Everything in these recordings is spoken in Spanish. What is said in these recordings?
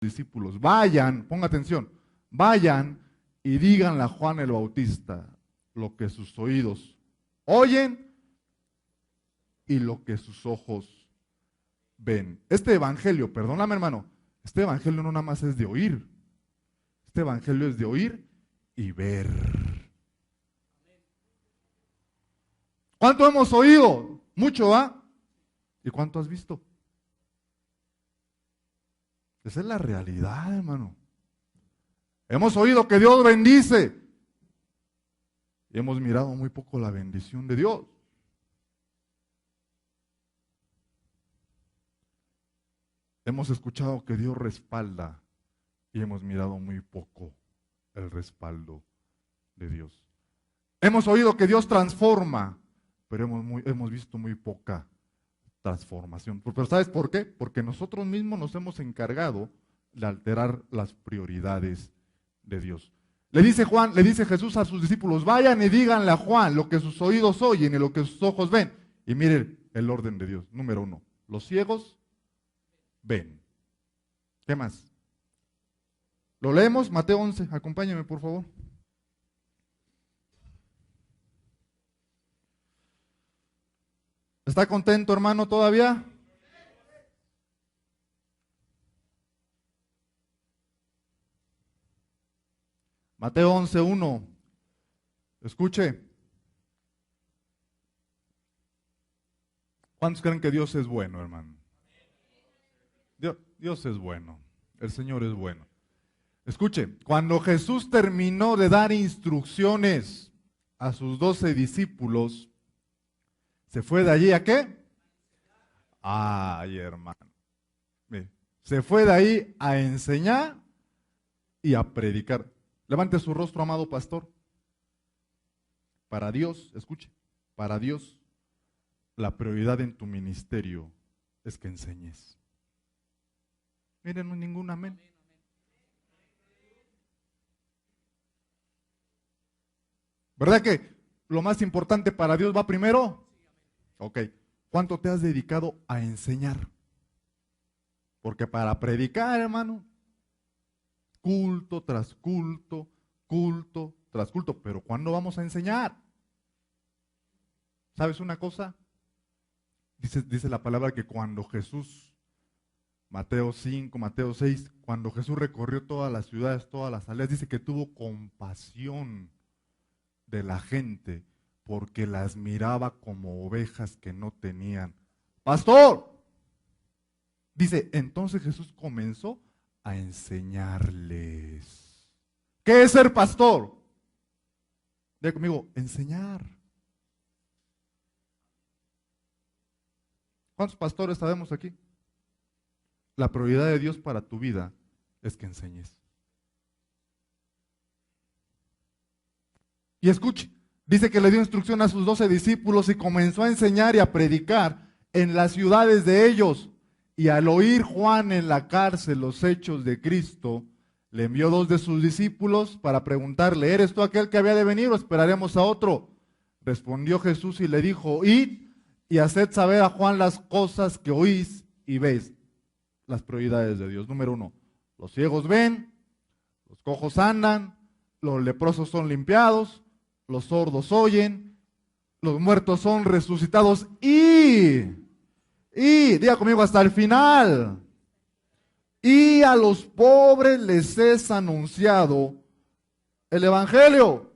discípulos, vayan, ponga atención, vayan y díganle a Juan el Bautista lo que sus oídos oyen y lo que sus ojos ven. Este evangelio, perdóname hermano, este evangelio no nada más es de oír, este evangelio es de oír y ver. ¿Cuánto hemos oído? Mucho, ¿ah? ¿Y cuánto has visto? Esa es la realidad, hermano. Hemos oído que Dios bendice y hemos mirado muy poco la bendición de Dios. Hemos escuchado que Dios respalda y hemos mirado muy poco el respaldo de Dios. Hemos oído que Dios transforma, pero hemos visto muy poca transformación. Pero ¿sabes por qué? Porque nosotros mismos nos hemos encargado de alterar las prioridades de Dios. Le dice Jesús a sus discípulos, vayan y díganle a Juan lo que sus oídos oyen y lo que sus ojos ven. Y miren el orden de Dios. Número 1, los ciegos ven. ¿Qué más? Lo leemos, Mateo 11, acompáñame por favor. ¿Está contento, hermano, todavía? Mateo 11:1. Escuche. ¿Cuántos creen que Dios es bueno, hermano? Dios es bueno. El Señor es bueno. Escuche, cuando Jesús terminó de dar instrucciones a sus 12 discípulos, ¿se fue de allí a qué? Ay, hermano. Mire, se fue de ahí a enseñar y a predicar. Levante su rostro, amado pastor. Para Dios, escuche, para Dios, la prioridad en tu ministerio es que enseñes. Miren, no hay ningún amén. ¿Verdad que lo más importante para Dios va primero? Ok. ¿Cuánto te has dedicado a enseñar? Porque para predicar, hermano, culto tras culto, culto tras culto. Pero ¿cuándo vamos a enseñar? ¿Sabes una cosa? Dice la palabra que cuando Jesús, Mateo 5, Mateo 6, cuando Jesús recorrió todas las ciudades, todas las aldeas, dice que tuvo compasión de la gente porque las miraba como ovejas que no tenían pastor. Dice, entonces Jesús comenzó a enseñarles. ¿Qué es ser pastor? Diga conmigo, enseñar. ¿Cuántos pastores sabemos aquí? La prioridad de Dios para tu vida es que enseñes. Y escuche, dice que le dio instrucción a sus 12 discípulos y comenzó a enseñar y a predicar en las ciudades de ellos. Y al oír Juan en la cárcel los hechos de Cristo, le envió 2 de sus discípulos para preguntarle, ¿eres tú aquel que había de venir o esperaremos a otro? Respondió Jesús y le dijo, id y haced saber a Juan las cosas que oís y veis. Las prioridades de Dios. Número 1, los ciegos ven, los cojos andan, los leprosos son limpiados, los sordos oyen, los muertos son resucitados y diga conmigo hasta el final, y a los pobres les es anunciado el evangelio.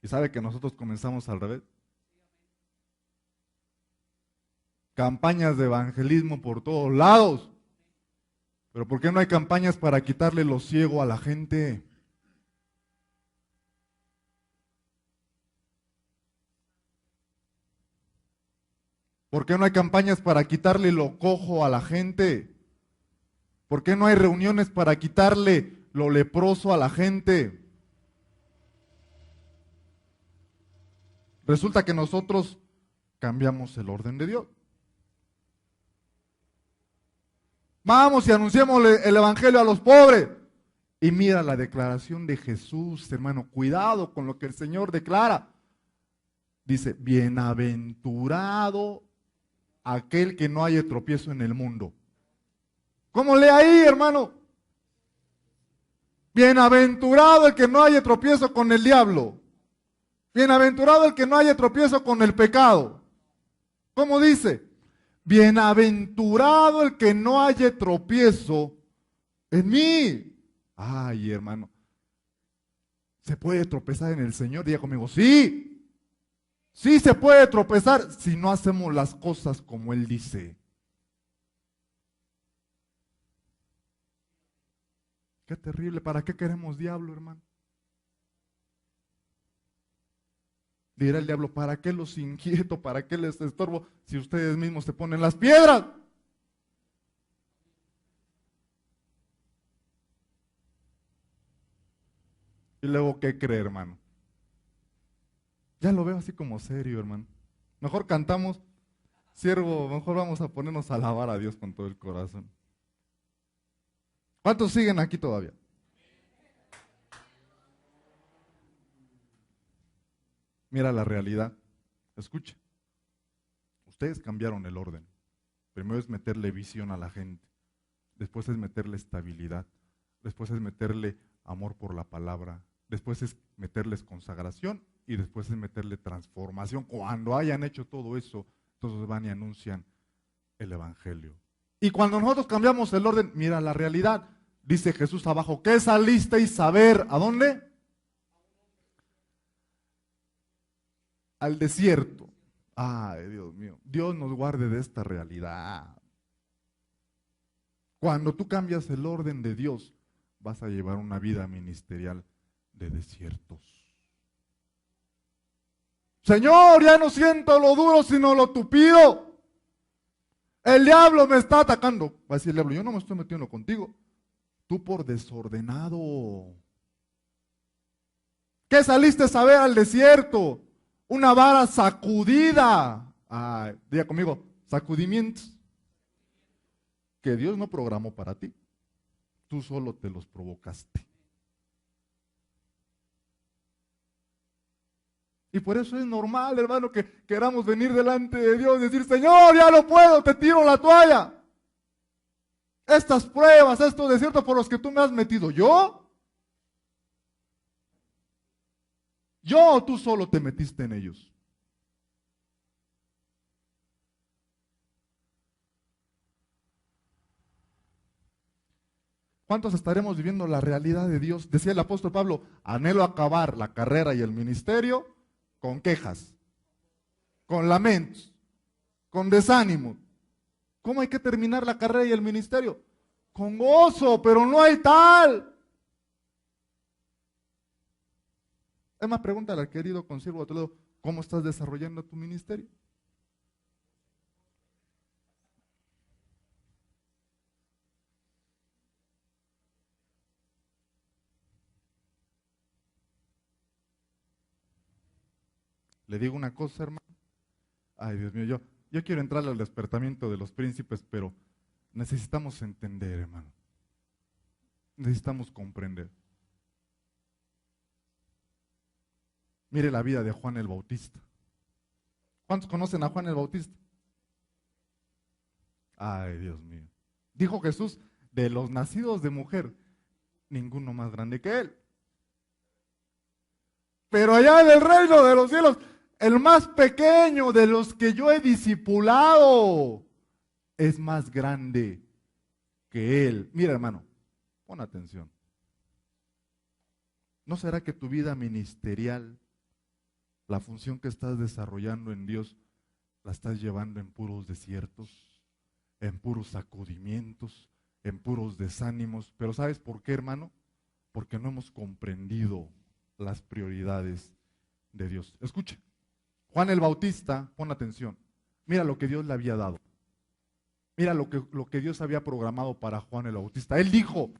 ¿Y sabe que nosotros comenzamos al revés? Campañas de evangelismo por todos lados. Pero ¿por qué no hay campañas para quitarle lo ciego a la gente? ¿Por qué no hay campañas para quitarle lo cojo a la gente? ¿Por qué no hay reuniones para quitarle lo leproso a la gente? Resulta que nosotros cambiamos el orden de Dios. Vamos y anunciémosle el evangelio a los pobres. Y mira la declaración de Jesús, hermano, cuidado con lo que el Señor declara. Dice, bienaventurado aquel que no haya tropiezo en el mundo. ¿Cómo lee ahí, hermano? Bienaventurado el que no haya tropiezo con el diablo. Bienaventurado el que no haya tropiezo con el pecado. ¿Cómo dice? Bienaventurado el que no haya tropiezo en mí. Ay, hermano. ¿Se puede tropezar en el Señor? Diga conmigo, sí. Sí se puede tropezar si no hacemos las cosas como Él dice. Qué terrible. ¿Para qué queremos diablo, hermano? Dirá el diablo, ¿para qué los inquieto? ¿Para qué les estorbo? Si ustedes mismos se ponen las piedras. Y luego, ¿qué cree, hermano? Ya lo veo así como serio, hermano. Mejor cantamos, siervo, mejor vamos a ponernos a alabar a Dios con todo el corazón. ¿Cuántos siguen aquí todavía? Mira la realidad. Escuche. Ustedes cambiaron el orden. Primero es meterle visión a la gente. Después es meterle estabilidad. Después es meterle amor por la palabra. Después es meterles consagración. Y después es meterle transformación. Cuando hayan hecho todo eso, entonces van y anuncian el Evangelio. Y cuando nosotros cambiamos el orden, mira la realidad. Dice Jesús abajo, ¿qué salisteis a ver? ¿A dónde? Al desierto. Ay, Dios mío, Dios nos guarde de esta realidad. Cuando tú cambias el orden de Dios, vas a llevar una vida ministerial de desiertos. Señor, ya no siento lo duro, sino lo tupido. El diablo me está atacando. Va a decir el diablo, yo no me estoy metiendo contigo. Tú por desordenado. ¿Qué saliste a ver al desierto? Una vara sacudida. Diga conmigo, sacudimientos. Que Dios no programó para ti. Tú solo te los provocaste. Y por eso es normal, hermano, que queramos venir delante de Dios y decir, Señor, ya no puedo, te tiro la toalla. Estas pruebas, estos desiertos por los que tú me has metido, ¿yo? ¿Yo o tú solo te metiste en ellos? ¿Cuántos estaremos viviendo la realidad de Dios? Decía el apóstol Pablo, anhelo acabar la carrera y el ministerio con quejas, con lamentos, con desánimo. ¿Cómo hay que terminar la carrera y el ministerio? Con gozo, pero no hay tal. Es más, pregúntale al querido consiervo de Toledo, ¿cómo estás desarrollando tu ministerio? Le digo una cosa, hermano. Ay, Dios mío, yo quiero entrar al despertamiento de los príncipes, pero necesitamos entender, hermano. Necesitamos comprender. Mire la vida de Juan el Bautista. ¿Cuántos conocen a Juan el Bautista? Ay, Dios mío. Dijo Jesús, de los nacidos de mujer, ninguno más grande que él. Pero allá en el reino de los cielos, el más pequeño de los que yo he discipulado es más grande que él. Mira, hermano, pon atención. ¿No será que tu vida ministerial, la función que estás desarrollando en Dios, la estás llevando en puros desiertos, en puros sacudimientos, en puros desánimos? Pero ¿sabes por qué, hermano? Porque no hemos comprendido las prioridades de Dios. Escuche, Juan el Bautista, pon atención, mira lo que Dios le había dado. Mira lo que Dios había programado para Juan el Bautista. Él dijo,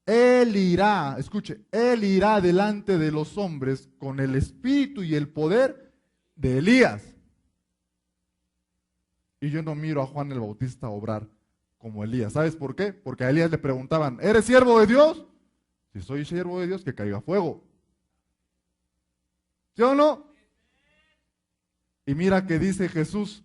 Él irá, escuche, Él irá delante de los hombres con el espíritu y el poder de Elías. Y yo no miro a Juan el Bautista obrar como Elías. ¿Sabes por qué? Porque a Elías le preguntaban, ¿eres siervo de Dios? Si soy siervo de Dios, que caiga fuego. ¿Sí o no? Y mira que dice Jesús,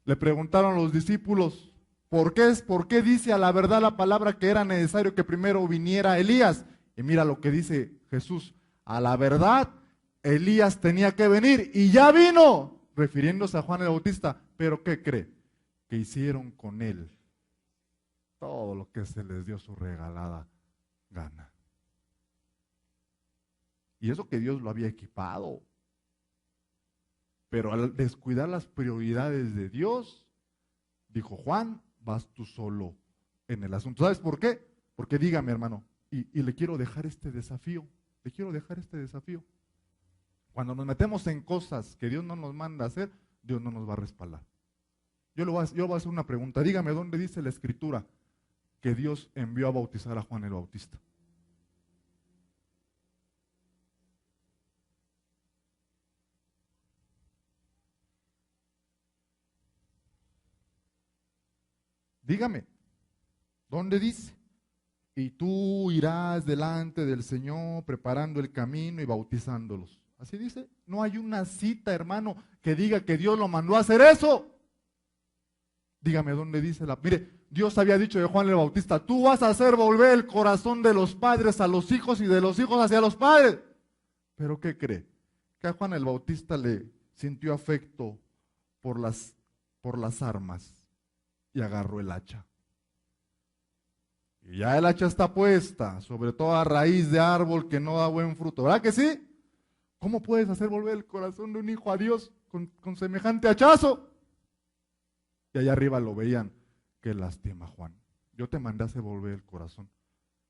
le preguntaron los discípulos, ¿Por qué dice a la verdad la palabra que era necesario que primero viniera Elías? Y mira lo que dice Jesús. A la verdad, Elías tenía que venir y ya vino, refiriéndose a Juan el Bautista. Pero ¿qué cree? Que hicieron con él todo lo que se les dio su regalada gana. Y eso que Dios lo había equipado. Pero al descuidar las prioridades de Dios, dijo Juan, vas tú solo en el asunto. ¿Sabes por qué? Porque dígame, hermano, y le quiero dejar este desafío, le quiero dejar este desafío. Cuando nos metemos en cosas que Dios no nos manda a hacer, Dios no nos va a respaldar. Yo voy a hacer una pregunta, dígame, ¿dónde dice la Escritura que Dios envió a bautizar a Juan el Bautista? Dígame, ¿dónde dice? Y tú irás delante del Señor preparando el camino y bautizándolos. ¿Así dice? No hay una cita, hermano, que diga que Dios lo mandó a hacer eso. Dígame, ¿dónde dice la? Mire, Dios había dicho de Juan el Bautista, tú vas a hacer volver el corazón de los padres a los hijos y de los hijos hacia los padres. ¿Pero qué cree? Que a Juan el Bautista le sintió afecto por las armas y agarró el hacha. Y ya el hacha está puesta sobre toda raíz de árbol que no da buen fruto. ¿Verdad que sí? ¿Cómo puedes hacer volver el corazón de un hijo a Dios con semejante hachazo? Y allá arriba lo veían. Qué lástima, Juan. Yo te mandé a hacer volver el corazón,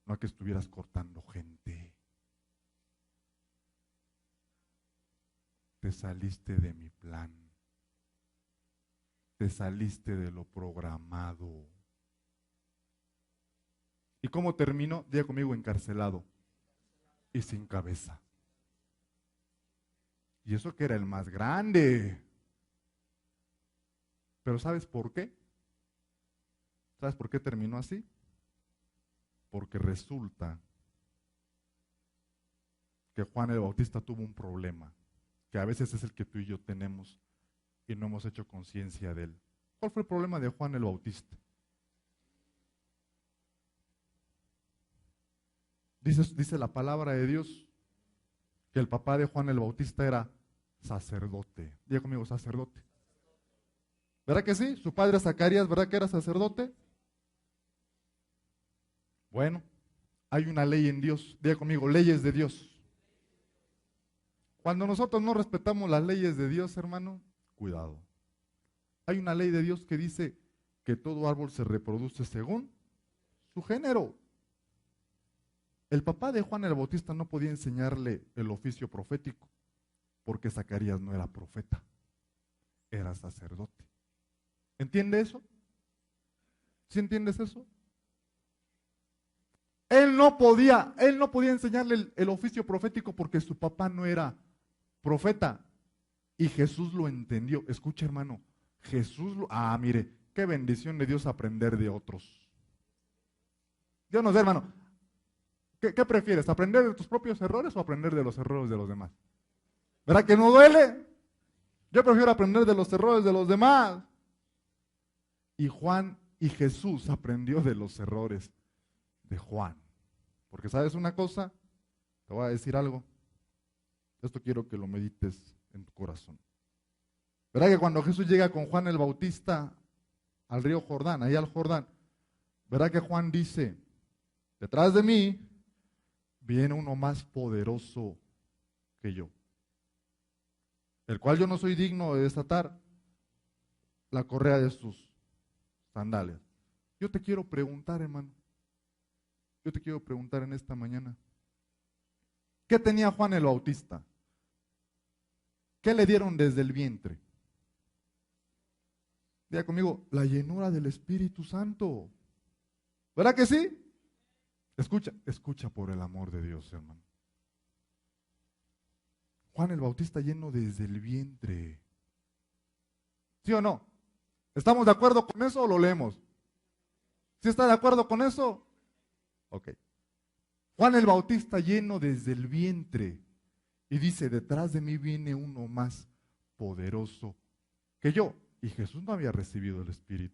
no a que estuvieras cortando gente. Te saliste de mi plan. Te saliste de lo programado. ¿Y cómo terminó? Diga conmigo, encarcelado y sin cabeza. Y eso que era el más grande. Pero ¿sabes por qué? ¿Sabes por qué terminó así? Porque resulta que Juan el Bautista tuvo un problema, que a veces es el que tú y yo tenemos y no hemos hecho conciencia de él. ¿Cuál fue el problema de Juan el Bautista? Dice la palabra de Dios que el papá de Juan el Bautista era sacerdote. Diga conmigo, sacerdote. ¿Verdad que sí? Su padre Zacarías, ¿verdad que era sacerdote? Bueno, hay una ley en Dios. Diga conmigo, leyes de Dios. Cuando nosotros no respetamos las leyes de Dios, hermano, cuidado. Hay una ley de Dios que dice que todo árbol se reproduce según su género. El papá de Juan el Bautista no podía enseñarle el oficio profético, porque Zacarías no era profeta, era sacerdote. ¿Entiende eso? ¿Sí entiendes eso? Él no podía enseñarle el oficio profético porque su papá no era profeta. Y Jesús lo entendió. Escucha, hermano, mire, qué bendición de Dios aprender de otros. Yo no sé, hermano, ¿qué prefieres? ¿Aprender de tus propios errores o aprender de los errores de los demás? ¿Verdad que no duele? Yo prefiero aprender de los errores de los demás. Y Jesús aprendió de los errores de Juan. Porque ¿sabes una cosa? Te voy a decir algo. Esto quiero que lo medites en tu corazón. ¿Verdad que cuando Jesús llega con Juan el Bautista al río Jordán, ahí al Jordán, ¿verdad que Juan dice, detrás de mí viene uno más poderoso que yo, el cual yo no soy digno de desatar la correa de sus sandalias? Yo te quiero preguntar, hermano, yo te quiero preguntar en esta mañana, ¿qué tenía Juan el Bautista? ¿Qué le dieron desde el vientre? Diga conmigo, la llenura del Espíritu Santo. ¿Verdad que sí? Escucha por el amor de Dios, hermano. Juan el Bautista lleno desde el vientre. ¿Sí o no? ¿Estamos de acuerdo con eso o lo leemos? ¿Sí está de acuerdo con eso? Ok. Juan el Bautista lleno desde el vientre. Y dice, detrás de mí viene uno más poderoso que yo. Y Jesús no había recibido el Espíritu